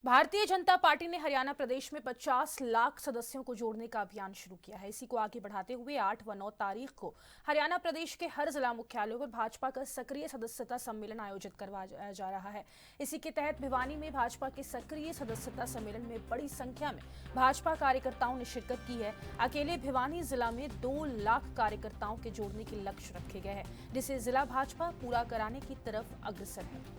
Bharatiya Janata party ने हरियाणा प्रदेश में 50 लाख सदस्यों को जोड़ने का अभियान शुरू किया है। इसी को आगे बढ़ाते हुए 8 व 9 तारीख को हरियाणा प्रदेश के हर जिला मुख्यालयों पर भाजपा का सक्रिय सदस्यता सम्मेलन आयोजित करवाया जा रहा है। इसी के तहत भिवानी में भाजपा के सक्रिय सदस्यता सम्मेलन में बड़ी संख्या में भाजपा कार्यकर्ताओं ने शिरकत की है। अकेले भिवानी जिला में 2 लाख कार्यकर्ताओं के जोड़ने के लक्ष्य रखे गए हैं, जिसे जिला भाजपा पूरा कराने की तरफ अग्रसर है।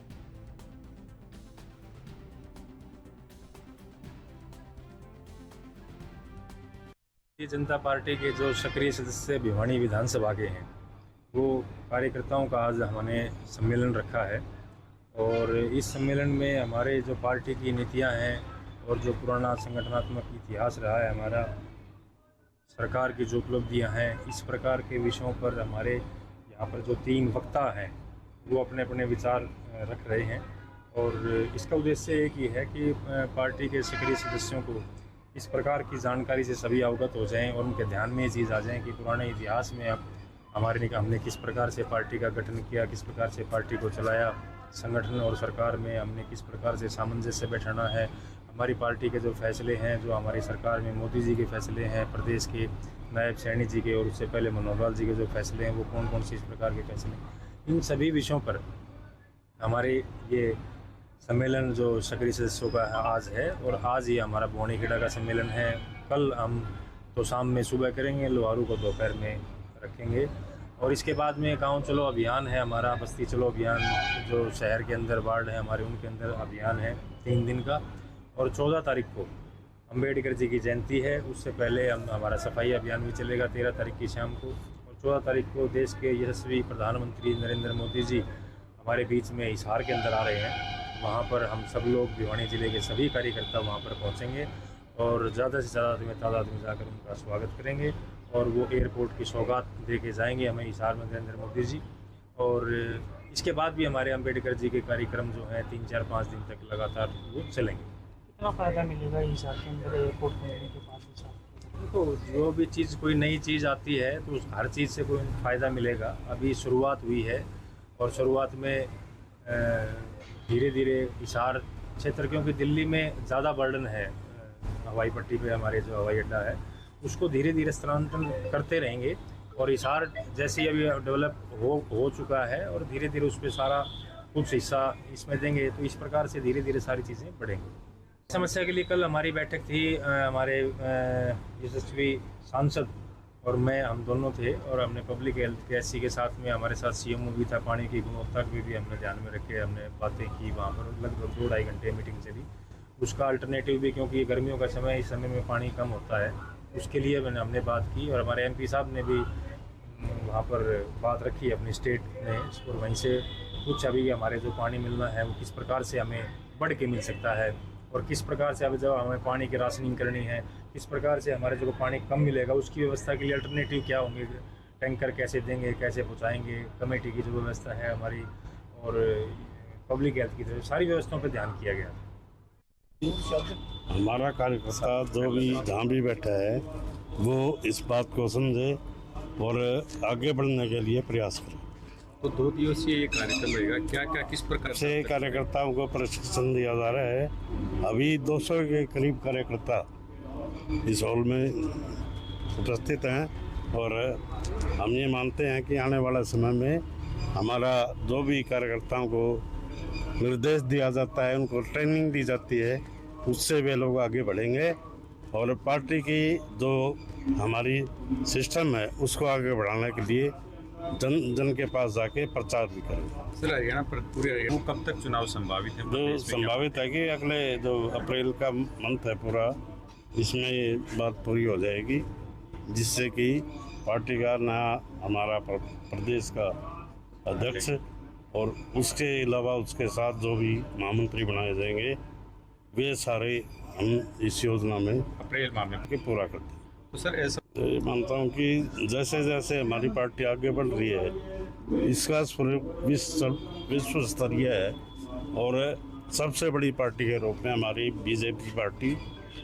भारतीय जनता पार्टी के जो सक्रिय सदस्य भिवानी विधानसभा के हैं, वो कार्यकर्ताओं का आज हमने सम्मेलन रखा है। और इस सम्मेलन में हमारे जो पार्टी की नीतियां हैं और जो पुराना संगठनात्मक इतिहास रहा है हमारा, सरकार की जो उपलब्धियां हैं, इस प्रकार के विषयों पर हमारे यहाँ पर जो 3 वक्ता हैं वो अपने अपने विचार रख रहे हैं। और इसका उद्देश्य एक ही है कि पार्टी के सक्रिय सदस्यों को इस प्रकार की जानकारी से सभी अवगत हो जाएं और उनके ध्यान में ये चीज़ आ जाए कि पुराने इतिहास में अब हमने किस प्रकार से पार्टी का गठन किया, किस प्रकार से पार्टी को चलाया, संगठन और सरकार में हमने किस प्रकार से सामंजस्य बैठाना है, हमारी पार्टी के जो फैसले हैं, जो हमारी सरकार में मोदी जी के फैसले हैं, प्रदेश के नायब सैनी जी के और उससे पहले मनोहर लाल जी के जो फैसले हैं वो कौन कौन से इस प्रकार के फैसले हैं, इन सभी विषयों पर हमारे ये सम्मेलन जो सक्रिय सदस्यों का आज है। और आज ही हमारा भिवानी खेड़ा का सम्मेलन है। कल हम तो शाम में सुबह करेंगे, लोहारू को दोपहर में रखेंगे। और इसके बाद में गांव चलो अभियान है हमारा, बस्ती चलो अभियान, जो शहर के अंदर वार्ड है हमारे उनके अंदर अभियान है 3 दिन का। और 14 तारीख को अम्बेडकर जी की जयंती है, उससे पहले हमारा सफाई अभियान भी चलेगा 13 तारीख की शाम को। और 14 तारीख को देश के यशस्वी प्रधानमंत्री नरेंद्र मोदी जी हमारे बीच में हिसार के अंदर आ रहे हैं। वहाँ पर हम सब लोग भिवानी ज़िले के सभी कार्यकर्ता वहाँ पर पहुँचेंगे और ज़्यादा से ज़्यादा तादाद में जाकर उनका स्वागत करेंगे। और वो एयरपोर्ट की सौगात दे के जाएंगे हमें हिसार में नरेंद्र मोदी जी। और इसके बाद भी हमारे अम्बेडकर जी के कार्यक्रम जो हैं 3, 4, 5 दिन तक लगातार वो चलेंगे। कितना फ़ायदा मिलेगा हिसार के अंदर एयरपोर्ट खुलने के बाद? तो जो भी चीज़, कोई नई चीज़ आती है तो हर चीज़ से कोई फ़ायदा मिलेगा। अभी शुरुआत हुई है और शुरुआत में धीरे धीरे हिसार क्षेत्र, क्योंकि दिल्ली में ज़्यादा बर्डन है हवाई पट्टी पे, हमारे जो हवाई अड्डा है उसको धीरे धीरे स्थानांतरण करते रहेंगे। और हिसार जैसे ही अभी डेवलप हो चुका है और धीरे धीरे उस पर सारा कुछ हिस्सा इसमें देंगे, तो इस प्रकार से धीरे धीरे सारी चीज़ें बढ़ेंगी। समस्या के लिए कल हमारी बैठक थी, हमारे यशस्वी सांसद और मैं, हम दोनों थे। और हमने पब्लिक हेल्थ के एससी के साथ में हमारे साथ सीएमओ भी था, पानी की गुणवत्ता को भी हमने ध्यान में रखे हमने बातें की। वहाँ पर लगभग 2-2.5 घंटे मीटिंग चली। उसका अल्टरनेटिव भी, क्योंकि गर्मियों का समय, इस समय में पानी कम होता है, उसके लिए हमने बात की। और हमारे एमपी साहब ने भी वहाँ पर बात रखी अपनी स्टेट में, और वहीं से कुछ अभी हमारे जो पानी मिलना है वो किस प्रकार से हमें बढ़ के मिल सकता है, और किस प्रकार से अब जब हमें पानी की राशनिंग करनी है, किस प्रकार से हमारे जो पानी कम मिलेगा उसकी व्यवस्था के लिए अल्टरनेटिव क्या होंगे, टैंकर कैसे देंगे, कैसे पहुंचाएंगे, कमेटी की जो व्यवस्था है हमारी और पब्लिक हेल्थ की तरफ, सारी व्यवस्थाओं पर ध्यान किया गया। हमारा कार्यकर्ता जो भी जहाँ भी बैठा है वो इस बात को समझे और आगे बढ़ने के लिए प्रयास करे। तो 2 दिवसीय ये कार्यक्रम रहेगा, क्या क्या किस प्रकार से कार्यकर्ताओं को प्रशिक्षण दिया जा रहा है। अभी 200 के करीब कार्यकर्ता इस हॉल में उपस्थित हैं और हम ये मानते हैं कि आने वाला समय में हमारा जो भी कार्यकर्ताओं को निर्देश दिया जाता है, उनको ट्रेनिंग दी जाती है, उससे वे लोग आगे बढ़ेंगे और पार्टी की जो हमारी सिस्टम है उसको आगे बढ़ाने के लिए जन के पास जाके प्रचार भी करेंगे। सर, हरियाणा पर पूरे हरियाणा कब तक चुनाव संभावित है? जो संभावित है कि अगले जो अप्रैल का मंथ है पूरा, इसमें ये बात पूरी हो जाएगी, जिससे कि पार्टी का नया हमारा प्रदेश का अध्यक्ष और उसके अलावा उसके साथ जो भी महामंत्री बनाए जाएंगे वे सारे हम इस योजना में अप्रैल माह में पूरा करते हैं। तो सर ऐसा मानता हूँ कि जैसे जैसे हमारी पार्टी आगे बढ़ रही है, इसका विश्व स्तरीय है और सबसे बड़ी पार्टी के रूप में हमारी बीजेपी पार्टी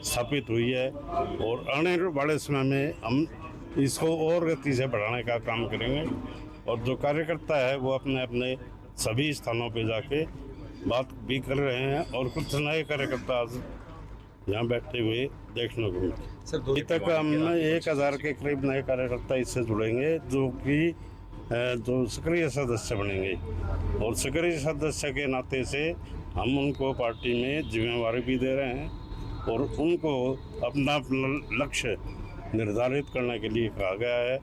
स्थापित हुई है। और आने वाले समय में हम इसको और गति से बढ़ाने का काम करेंगे और जो कार्यकर्ता है वो अपने अपने सभी स्थानों पे जाके बात भी कर रहे हैं और कुछ नए कार्यकर्ता आज यहाँ बैठे हुए देखने को मिले। सर अभी तक हमने 1000 के करीब नए कार्यकर्ता इससे जुड़ेंगे जो सक्रिय सदस्य बनेंगे और सक्रिय सदस्य के नाते से हम उनको पार्टी में जिम्मेवारी भी दे रहे हैं और उनको अपना लक्ष्य निर्धारित करने के लिए कहा गया है।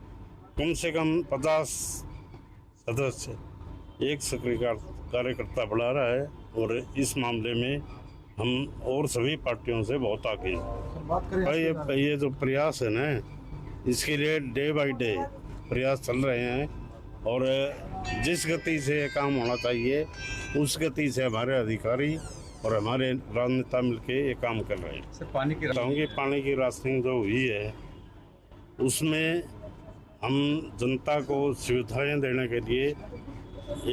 कम से कम 50 सदस्य एक सक्रिय कार्यकर्ता बढ़ा रहा है और इस मामले में हम और सभी पार्टियों से बहुत आगे हैं। ये जो प्रयास है ना, इसके लिए डे बाय डे प्रयास चल रहे हैं और जिस गति से ये काम होना चाहिए उस गति से हमारे अधिकारी और हमारे राजनेता मिलके ये काम कर रहे हैं। सर पानी की राशनिंग जो हुई है उसमें हम जनता को सुविधाएं देने के लिए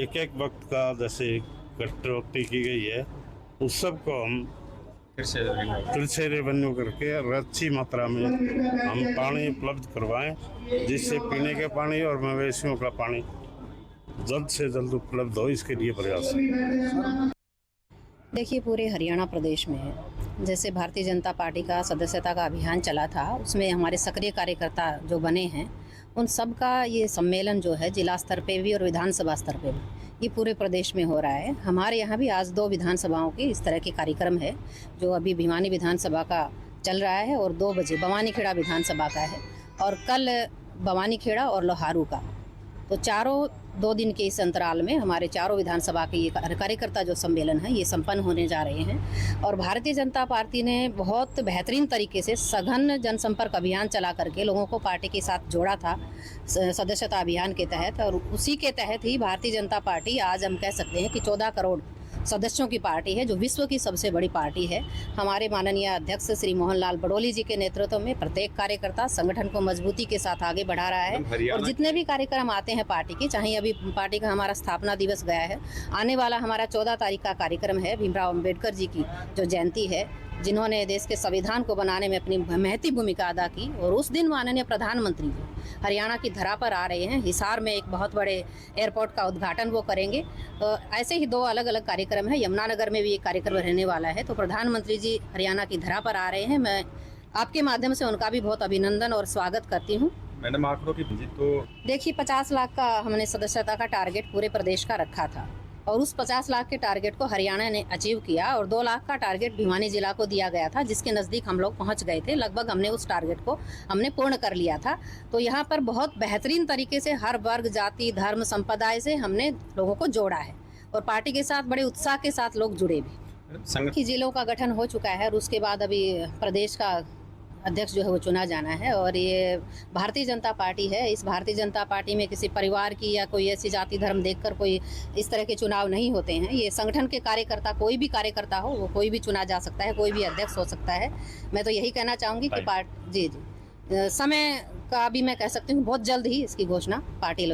एक वक्त का जैसे कटौती की गई है उस सब को हम फिर से रेवेन्यू करके और अच्छी मात्रा में हम पानी उपलब्ध करवाएं जिससे पीने के पानी और मवेशियों का पानी जल्द से जल्द उपलब्ध हो, इसके लिए प्रयास है। देखिए, पूरे हरियाणा प्रदेश में जैसे भारतीय जनता पार्टी का सदस्यता का अभियान चला था, उसमें हमारे सक्रिय कार्यकर्ता जो बने हैं उन सब का ये सम्मेलन जो है जिला स्तर पे भी और विधानसभा स्तर पे भी ये पूरे प्रदेश में हो रहा है। हमारे यहाँ भी आज 2 विधानसभाओं के इस तरह के कार्यक्रम है जो अभी भिवानी विधानसभा का चल रहा है और 2 बजे बवानीखेड़ा विधानसभा का है और कल बवानीखेड़ा और लोहारू का। तो चारों 2 दिन के इस अंतराल में हमारे चारों विधानसभा के ये कार्यकर्ता जो सम्मेलन है ये संपन्न होने जा रहे हैं और भारतीय जनता पार्टी ने बहुत बेहतरीन तरीके से सघन जनसंपर्क अभियान चला करके लोगों को पार्टी के साथ जोड़ा था सदस्यता अभियान के तहत और उसी के तहत ही भारतीय जनता पार्टी आज हम कह सकते हैं कि 14 करोड़ सदस्यों की पार्टी है जो विश्व की सबसे बड़ी पार्टी है। हमारे माननीय अध्यक्ष श्री मोहन लाल बड़ोली जी के नेतृत्व में प्रत्येक कार्यकर्ता संगठन को मजबूती के साथ आगे बढ़ा रहा है और जितने भी कार्यक्रम आते हैं पार्टी के, चाहे अभी पार्टी का हमारा स्थापना दिवस गया है, आने वाला हमारा 14 तारीख का कार्यक्रम है भीमराव अम्बेडकर जी की जो जयंती है, जिन्होंने देश के संविधान को बनाने में अपनी महती भूमिका अदा की और उस दिन माननीय प्रधानमंत्री जी हरियाणा की धरा पर आ रहे हैं। हिसार में एक बहुत बड़े एयरपोर्ट का उद्घाटन वो करेंगे। ऐसे ही 2 अलग अलग कार्यक्रम है, यमुनानगर में भी एक कार्यक्रम रहने वाला है। तो प्रधानमंत्री जी हरियाणा की धरा पर आ रहे हैं, मैं आपके माध्यम से उनका भी बहुत अभिनंदन और स्वागत करती हूँ। मैडम आंकड़ों की तो देखिए, 50 लाख का हमने सदस्यता का टारगेट पूरे प्रदेश का रखा था और उस 50 लाख के टारगेट को हरियाणा ने अचीव किया और 2 लाख का टारगेट भिवानी जिला को दिया गया था जिसके नज़दीक हम लोग पहुंच गए थे। लगभग हमने उस टारगेट को पूर्ण कर लिया था। तो यहाँ पर बहुत बेहतरीन तरीके से हर वर्ग, जाति, धर्म, संप्रदाय से हमने लोगों को जोड़ा है और पार्टी के साथ बड़े उत्साह के साथ लोग जुड़े भी। कि जिलों का गठन हो चुका है और उसके बाद अभी प्रदेश का अध्यक्ष जो है वो चुना जाना है और ये भारतीय जनता पार्टी है। इस भारतीय जनता पार्टी में किसी परिवार की या कोई ऐसी जाति धर्म देखकर कोई इस तरह के चुनाव नहीं होते हैं। ये संगठन के कार्यकर्ता, कोई भी कार्यकर्ता हो वो कोई भी चुना जा सकता है, कोई भी अध्यक्ष हो सकता है। मैं तो यही कहना चाहूँगी कि जी समय का भी मैं कह सकती हूँ बहुत जल्द ही इसकी घोषणा पार्टी लेवल